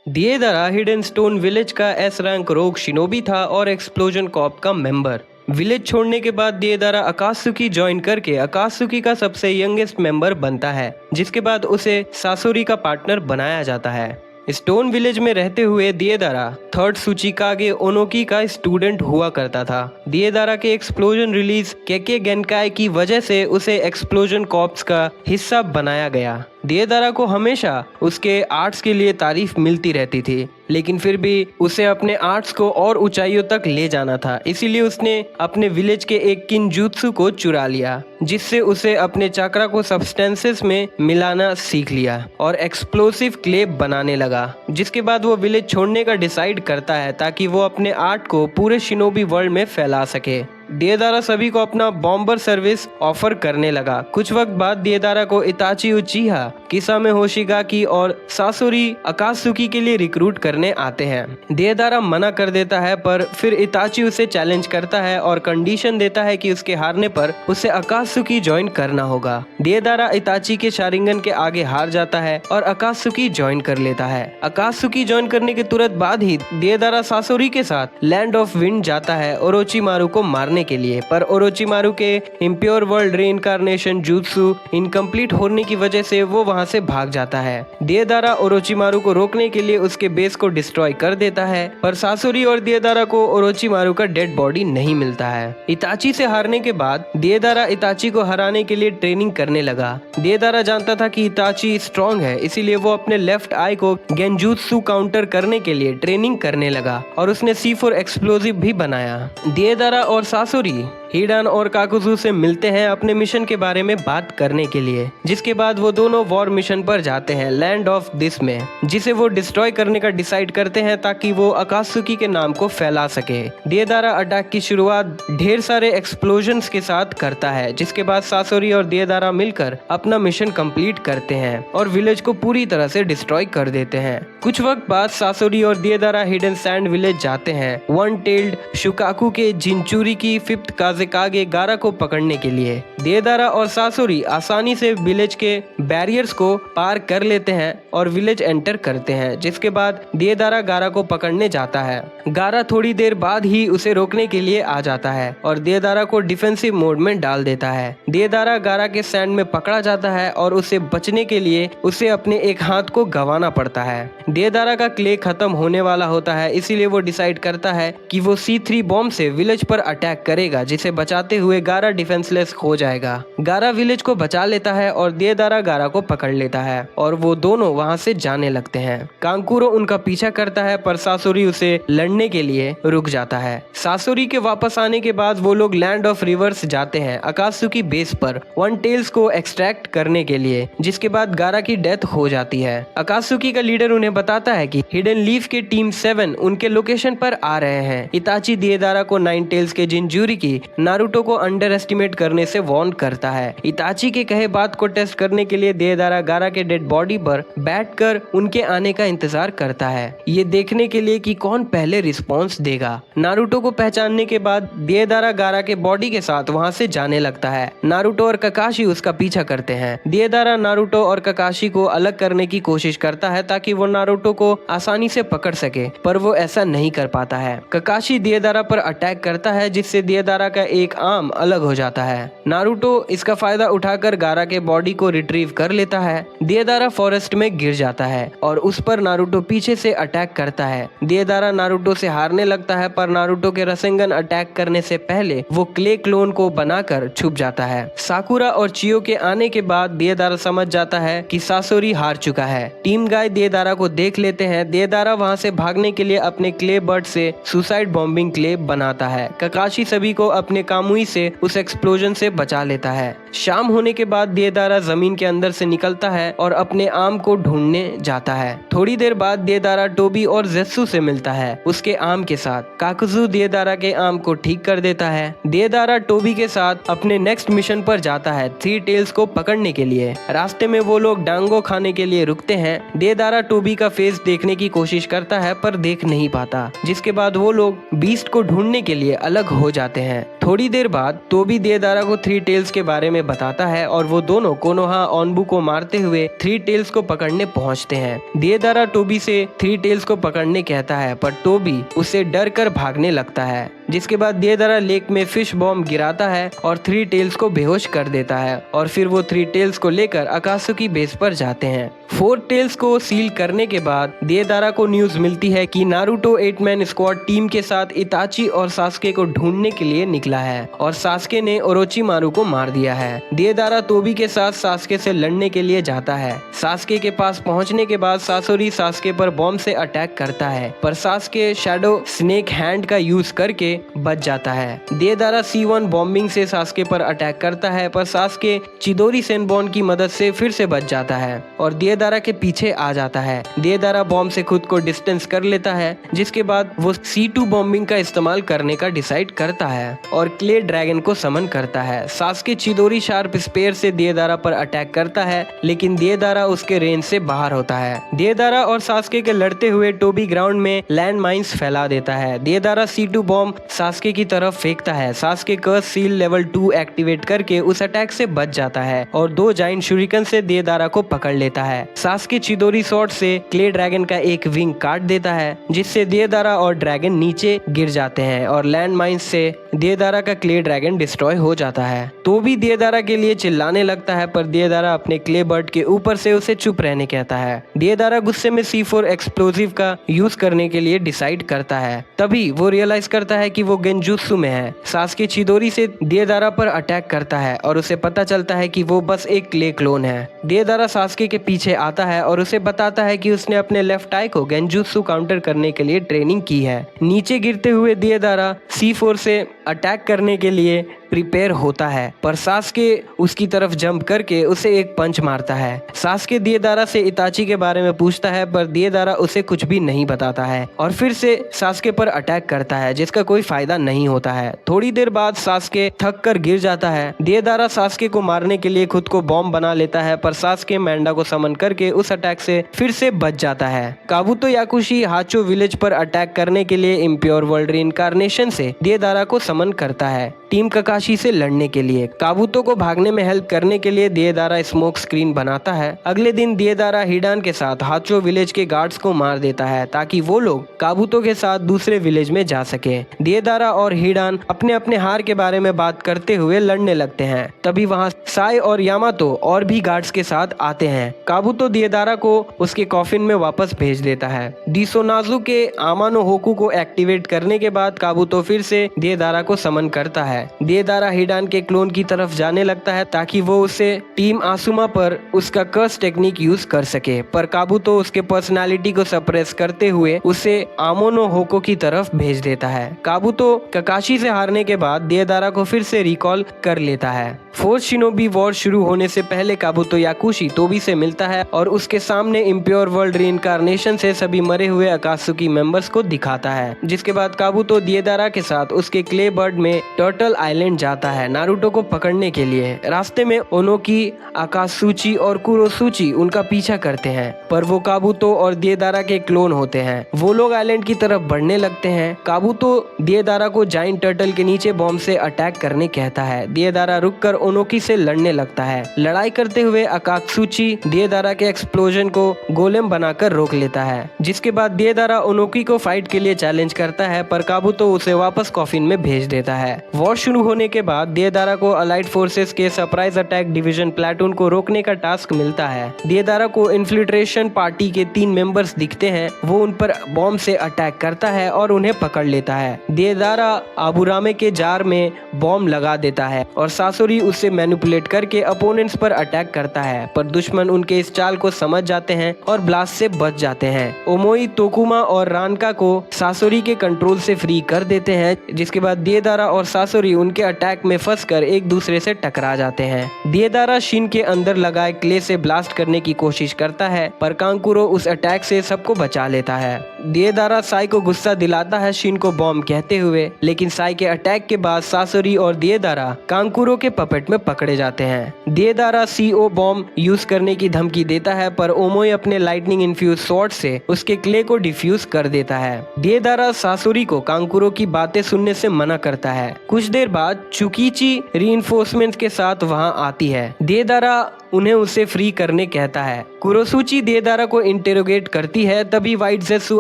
दिएदारा hidden stone village का S rank रोग shinobi था और एक्सप्लोजन कॉर्प का मेंबर। विलेज छोड़ने के बाद दिएदारा अकात्सुकी ज्वाइन करके अकात्सुकी का सबसे यंगेस्ट मेंबर बनता है, जिसके बाद उसे सासोरी का पार्टनर बनाया जाता है। स्टोन विलेज में रहते हुए दिएदारा थर्ड सुचिकागे ओनोकी का स्टूडेंट हुआ करता था। दिएदारा के एक्सप्लोजन रिलीज केके गेनकाई की वजह से उसे एक्सप्लोजन कॉर्प्स का हिस्सा बनाया गया। दिएदारा को हमेशा उसके आर्ट्स के लिए तारीफ मिलती रहती थी, लेकिन फिर भी उसे अपने आर्ट्स को और ऊंचाइयों तक ले जाना था। इसीलिए उसने अपने विलेज के एक किनजुत्सु को चुरा लिया, जिससे उसे अपने चाक्रा को सब्सटेंसेस में मिलाना सीख लिया और एक्सप्लोसिव क्ले बनाने लगा। जिसके बाद वो विलेज छोड़ने का डिसाइड करता है ताकि वो अपने आर्ट को पूरे शिनोबी वर्ल्ड में फैला सके। दिएदारा सभी को अपना बॉम्बर सर्विस ऑफर करने लगा। कुछ वक्त बाद दिएदारा को इताची उचिहा, किसामे होशिगाकी और सासोरी अकात्सुकी के लिए रिक्रूट करने आते हैं। दिएदारा मना कर देता है, पर फिर इताची उसे चैलेंज करता है और कंडीशन देता है कि उसके हारने पर उसे अकात्सुकी ज्वाइन करना होगा। दिएदारा इताची के शारिंगन के आगे हार जाता है और अकात्सुकी ज्वाइन कर लेता है। अकात्सुकी ज्वाइन करने के तुरंत बाद ही दिएदारा सासोरी के साथ लैंड ऑफ विंड जाता है ओरोचिमारू को मारने के लिए, पर ओरोचिमारू के impure world reincarnation jutsu incomplete होने की वजह से वो वहां से भाग जाता है। दिएदारा ओरोचिमारू को रोकने के लिए उसके बेस को डिस्ट्रॉय कर देता है, पर सासोरी और दिएदारा को ओरोचिमारू का डेड बॉडी नहीं मिलता है। इताची से हारने के बाद दिएदारा इताची को हराने के लिए ट्रेनिंग करने लगा। दिएदारा जानता था कि इताची स्ट्रॉन्ग है, इसीलिए वो अपने लेफ्ट आई को गेंजुत्सु काउंटर करने के लिए ट्रेनिंग करने लगा और उसने C4 एक्सप्लोजिव भी बनाया। दिएदारा और सासोरी हिडन और काकुजू से मिलते हैं अपने मिशन के बारे में बात करने के लिए, जिसके बाद वो दोनों वॉर मिशन पर जाते हैं लैंड ऑफ दिस में, जिसे वो डिस्ट्रॉय करने का डिसाइड करते हैं ताकि वो अकात्सुकी के नाम को फैला सके। दिएदारा अटैक की शुरुआत ढेर सारे एक्सप्लोजन्स के साथ करता है, जिसके बाद सासोरी और दिएदारा मिलकर अपना मिशन कंप्लीट करते हैं और विलेज को पूरी तरह से डिस्ट्रॉय कर देते हैं। कुछ वक्त बाद सासोरी और दिएदारा हिडन सैंड विलेज जाते हैं वन टेल्ड शुकाकू के जिनचुरी की फिफ्थ काजेकागे गारा को पकड़ने के लिए। दिएदारा और सासोरी आसानी से विलेज के बैरियर्स को पार कर लेते हैं और विलेज एंटर करते हैं, जिसके बाद दिएदारा गारा को पकड़ने जाता है। गारा थोड़ी देर बाद ही उसे रोकने के लिए आ जाता है और दिएदारा को डिफेंसिव मोड में डाल देता है। दिएदारा गारा के सैंड में पकड़ा जाता है और उसे बचने के लिए उसे अपने एक हाथ को गंवाना पड़ता है। दिएदारा का क्ले खत्म होने वाला होता है, इसीलिए वो डिसाइड करता है कि वो C3 बॉम्ब से विलेज पर अटैक करेगा, जिसे बचाते हुए गारा डिफेंसलेस हो जाएगा। गारा विलेज को बचा लेता है और दिएदारा गारा को पकड़ लेता है और वो दोनों वहां से जाने लगते हैं। कांकुरो उनका पीछा करता है, पर सासोरी उसे लड़ने के लिए रुक जाता है। सासोरी के वापस आने के बाद वो लोग लैंड ऑफ रिवर्स जाते हैं अकात्सुकी बेस पर वन टेल्स को एक्सट्रैक्ट करने के लिए, जिसके बाद गारा की डेथ हो जाती है। अकात्सुकी का लीडर उन्हें बताता है कि हिडन लीफ के टीम 7 उनके लोकेशन पर आ रहे हैं। इताची दिएदारा को नाइन टेल्स के जिनचुरी की नारुतो को अंडर एस्टिमेट करने से वार्न करता है। इताची के कहे बात को टेस्ट करने के लिए दिएदारा गारा के डेड बॉडी पर बैठकर उनके आने का इंतजार करता है, ये देखने के लिए कि कौन पहले रिस्पॉन्स देगा। नारुतो को पहचानने के बाद दिएदारा गारा के बॉडी के साथ वहां से जाने लगता है। नारुतो और ककाशी उसका पीछा करते हैं। दिएदारा नारुतो और ककाशी को अलग करने की कोशिश करता है ताकि वो नारुतो को आसानी से पकड़ सके, पर वो ऐसा नहीं कर पाता है। ककाशी दिएदारा पर अटैक करता है, जिससे दिएदारा का एक आर्म अलग हो जाता है। नारुतो इसका फायदा उठाकर गारा के बॉडी को रिट्रीव कर लेता है। दिएदारा फॉरेस्ट में गिर जाता है और उस पर नारुतो पीछे से अटैक करता है। दिएदारा नारुतो से हारने लगता है, पर नारुतो के रसेंगन अटैक करने से पहले वो क्ले क्लोन को बनाकर छुप जाता है। साकुरा और चियो के आने के बाद दिएदारा समझ जाता है कि सासोरी हार चुका है। टीम गाय दिएदारा को देख लेते हैं। दिएदारा वहां से भागने के लिए अपने क्ले बर्ड से सुसाइड बॉम्बिंग क्ले बनाता है। ककाशी सभी को अपने कामुई से उस एक्सप्लोजन से बचा लेता है। शाम होने के बाद दिएदारा जमीन के अंदर से निकलता है और अपने आम को ढूंढने जाता है। थोड़ी देर बाद दिएदारा टोबी और जेत्सु से मिलता है उसके आम के साथ। काकुजू दिएदारा के आम को ठीक कर देता है। दिएदारा टोबी के साथ अपने नेक्स्ट मिशन पर जाता है थ्री टेल्स को पकड़ने के लिए। रास्ते में वो लोग डांगो खाने के लिए रुकते हैं। दिएदारा टोबी का फेस देखने की कोशिश करता है, पर देख नहीं पाता, जिसके बाद वो लोग बीस्ट को ढूंढने के लिए अलग हो जाते हैं। थोड़ी देर बाद टोबी दिएदारा को थ्री टेल्स के बारे में बताता है और वो दोनों कोनोहा ओनबू को मारते हुए थ्री टेल्स को पकड़ने पहुंचते हैं। दिएदारा टोबी से थ्री टेल्स को पकड़ने कहता है पर टोबी उसे डर कर भागने लगता है। जिसके बाद दिएदारा लेक में फिश बॉम्ब गिराता है और थ्री टेल्स को बेहोश कर देता है और फिर वो थ्री टेल्स को लेकर अकात्सुकी बेस पर जाते हैं। फोर टेल्स को सील करने के बाद दिएदारा को न्यूज मिलती है कि नारुतो 8 मैन स्क्वाड टीम के साथ इताची और सास्के को ढूंढने के लिए निकला है और सास्के ने ओरोचिमारू को मार दिया है। दिएदारा टोबी के साथ सास्के से लड़ने के लिए जाता है। सास्के के पास पहुंचने के बाद सासोरी सास्के पर बॉम्ब से अटैक करता है पर सास्के शैडो स्नेक हैंड का यूज करके बच जाता है। दिएदारा C1 बॉम्बिंग से सास्के पर अटैक करता है पर सास्के चिदोरी सेनबॉन की मदद से फिर से बच जाता है और दिएदारा के पीछे आ जाता है। दिएदारा बॉम्ब से खुद को डिस्टेंस कर लेता है जिसके बाद वो C2 बॉम्बिंग का इस्तेमाल करने का डिसाइड करता है और क्ले ड्रैगन को समन करता है। सास्के चिदोरी शार्प स्पेयर से दिएदारा पर अटैक करता है लेकिन दिएदारा उसके रेंज से बाहर होता है। दिएदारा और सास्के के लड़ते हुए टोबी ग्राउंड में लैंड माइंस फैला देता है। दिएदारा C2 बॉम्ब सास्के की तरफ फेंकता है। सास्के कर्स सील लेवल 2 एक्टिवेट करके उस अटैक से बच जाता है और दो जाइंट शुरिकन से दिएदारा को पकड़ लेता है। सास्के चिदोरी शॉट से क्ले ड्रैगन का एक विंग काट देता है जिससे दिएदारा और ड्रैगन नीचे गिर जाते हैं और लैंड माइंस से दिएदारा का क्ले ड्रैगन डिस्ट्रॉय हो जाता है। तो भी दिएदारा के लिए चिल्लाने लगता है पर दिएदारा अपने क्ले बर्ड के ऊपर से उसे चुप रहने कहता है। दिएदारा गुस्से में C4 एक्सप्लोजिव का यूज करने के लिए डिसाइड करता है। तभी वो रियलाइज करता है कि वो गेंजुत्सु में है। सास्के चिदोरी से दिएदारा पर अटैक करता है और उसे पता चलता है कि वो बस एक क्ले क्लोन है। दिएदारा सास्के के पीछे आता है और उसे बताता है कि उसने अपने लेफ्ट आई को गेंजुत्सु काउंटर करने के लिए ट्रेनिंग की है। नीचे गिरते हुए दिएदारा C4 से अटैक करने के लिए प्रिपेयर होता है पर सास्के उसकी तरफ जंप करके उसे एक पंच मारता है। सास्के दिएदारा से इताची के बारे में पूछता है पर दिएदारा उसे कुछ भी नहीं बताता है और फिर से सास्के पर अटैक करता है जिसका कोई फायदा नहीं होता है। थोड़ी देर बाद सास्के थक कर गिर जाता है। दिएदारा सास्के को मारने के लिए खुद को बॉम्ब बना लेता है पर सास्के मैंडा को समन करके उस अटैक से फिर से बच जाता है। काबुतो याकुशी हाचो विलेज पर अटैक करने के लिए इम्प्योर वर्ल्ड रीइंकार्नेशन से दिएदारा को समन करता है टीम काकाशी से लड़ने के लिए। काबुतो को भागने में हेल्प करने के लिए दिएदारा स्मोक स्क्रीन बनाता है। अगले दिन दिएदारा हिडान के साथ हाचो विलेज के गार्ड्स को मार देता है ताकि वो लोग काबुतो के साथ दूसरे विलेज में जा सके। दिएदारा और हिडान अपने अपने हार के बारे में बात करते हुए लड़ने लगते हैं। तभी वहाँ साई और यामातो और भी गार्ड्स के साथ आते हैं। काबुतो दिएदारा को उसके कॉफिन में वापस भेज देता है। डिसोनाजु के आमानो होकू को एक्टिवेट करने के बाद काबुतो फिर से दिएदारा को समन करता है। दिएदारा हिडान के क्लोन की तरफ जाने लगता है ताकि वो उसे टीम आसुमा पर उसका कर्स टेक्निक यूज कर सके पर काबुतो उसके पर्सनालिटी को सप्रेस करते हुए उसे आमोनो होको की तरफ भेज देता है। काबुतो काकाशी से हारने के बाद दिएदारा को फिर से रिकॉल कर लेता है। फोर्थ शिनोबी वॉर शुरू होने से पहले काबुतो याकुशी टोबी से मिलता है और उसके सामने इम्प्योर वर्ल्ड रीइंकार्नेशन से सभी मरे हुए अकात्सुकी मेंबर्स को दिखाता है। जिसके बाद काबुतो दिएदारा के साथ उसके क्ले बर्ड में टर्टल आइलैंड जाता है नारुतो को पकड़ने के लिए। रास्ते में ओनोकी, अकात्सुची और कुरोसुची उनका पीछा करते हैं पर वो काबुतो और दिएदारा के क्लोन होते हैं। वो लोग आइलैंड की तरफ बढ़ने लगते हैं। काबुतो दिएदारा को जाइंट टर्टल के नीचे बॉम्ब से अटैक करने कहता है। दिएदारा रुककर ओनोकी से लड़ने लगता है। लड़ाई करते हुए अकात्सुची दिएदारा के एक्सप्लोजन को गोलेम बनाकर रोक लेता है। जिसके बाद दिएदारा ओनोकी को फाइट के लिए चैलेंज करता है पर काबुतो उसे वापस कॉफिन में भेज देता है। वॉर शुरू होने के बाद दिएदारा को अलाइड फोर्सेस के सरप्राइज अटैक डिवीजन प्लाटून को रोकने का टास्क मिलता है। दिएदारा को इन्फिल्ट्रेशन पार्टी के 3 मेंबर्स दिखते हैं। वो उन पर बॉम्ब से अटैक करता है और उन्हें पकड़ लेता है। दिएदारा आबुरामे के जार में बॉम्ब लगा देता है और सासोरी उसे मैनिपुलेट करके अपोनेंट्स पर अटैक करता है पर दुश्मन उनके इस चाल को समझ जाते हैं और ब्लास्ट से बच जाते हैं। ओमोई, तोकुमा और रानका को सासोरी के कंट्रोल से फ्री कर देते हैं। जिसके बाद दिएदारा और सासोरी उनके अटैक में फंसकर एक दूसरे से टकरा जाते हैं। दिएदारा शिन के अंदर लगाए क्ले से ब्लास्ट करने की कोशिश करता है पर कांकुरो उस अटैक से सबको बचा लेता है। दिएदारा साई को गुस्सा दिलाता है शिन को बॉम्ब कहते हुए, लेकिन साई के अटैक के बाद सासोरी और दिएदारा कांकुरो के पपेट में पकड़े जाते हैं। दिएदारा CO बॉम्ब यूज करने की धमकी देता है, पर ओमोई अपने लाइटनिंग इन्फ्यूज स्वॉर्ड से उसके क्ले को डिफ्यूज कर देता है। दिएदारा सासोरी को कांकुरो की बातें सुनने से मना करता है। कुछ देर बाद चुकीची रीइंफोर्समेंट के साथ वहां आती है। दिएदारा उन्हें उसे फ्री करने कहता है। कुरोसुची दिएदारा को इंटेरोगेट करती है, तभी व्हाइट ज़ेत्सु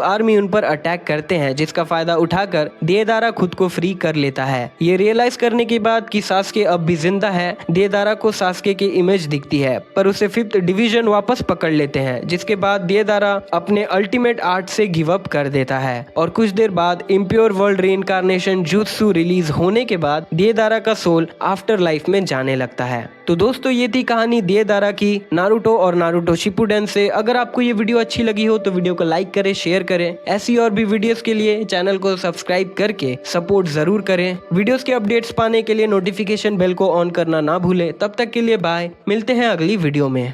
आर्मी उन पर अटैक करते हैं, जिसका फायदा उठाकर दिएदारा खुद को फ्री कर लेता है। ये रियलाइज करने के बाद कि सास्के अब भी जिंदा है, दिएदारा को सास्के की इमेज दिखती है, पर उसे 5th डिवीजन वापस पकड़ लेते हैं, जिसके बाद दिएदारा अपने अल्टीमेट आर्ट से गिव अप कर देता है। और कुछ देर बाद impure world reincarnation jutsu release होने के बाद दिएदारा का सोल आफ्टर लाइफ में जाने लगता है। तो दोस्तों, ये थी कहानी दिएदारा की नारुतो और नारुतो शिपुडेन से। अगर आपको ये वीडियो अच्छी लगी हो तो वीडियो को लाइक करें, शेयर करें। ऐसी और भी वीडियोस के लिए चैनल को सब्सक्राइब करके सपोर्ट जरूर करें। वीडियोस के अपडेट्स पाने के लिए नोटिफिकेशन बेल को ऑन करना ना भूलें। तब तक के लिए बाय, मिलते हैं अगली वीडियो में।